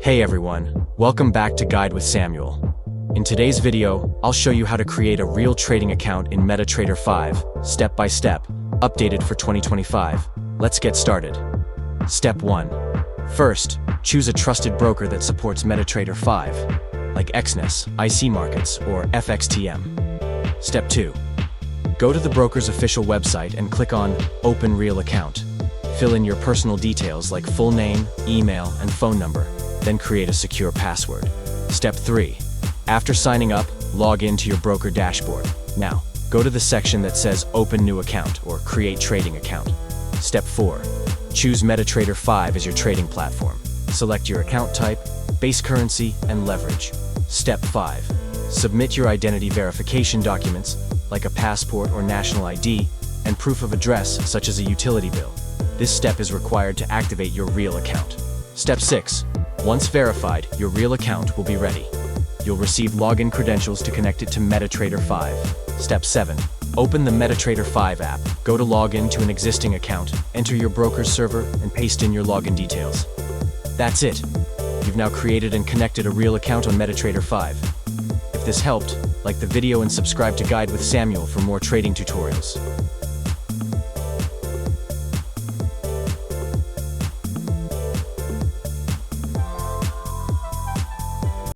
Hey everyone, welcome back to Guide with Samuel. In today's video, I'll show you how to create a real trading account in MetaTrader 5, step by step, updated for 2025. Let's get started. Step 1. First, choose a trusted broker that supports MetaTrader 5, like Exness, IC Markets, or FXTM. Step 2. Go to the broker's official website and click on Open Real Account. Fill in your personal details like full name, email, and phone number, then create a secure password. Step 3. After signing up, log in to your broker dashboard. Now, go to the section that says Open New Account or Create Trading Account. Step 4. Choose MetaTrader 5 as your trading platform. Select your account type, base currency, and leverage. Step 5. Submit your identity verification documents, like a passport or national ID, and proof of address, such as a utility bill. This step is required to activate your real account. Step 6. Once verified, your real account will be ready. You'll receive login credentials to connect it to MetaTrader 5. Step 7. Open the MetaTrader 5 app. Go to log in to an existing account, enter your broker's server, and paste in your login details. That's it. You've now created and connected a real account on MetaTrader 5. If this helped, like the video and subscribe to Guide with Samuel for more trading tutorials.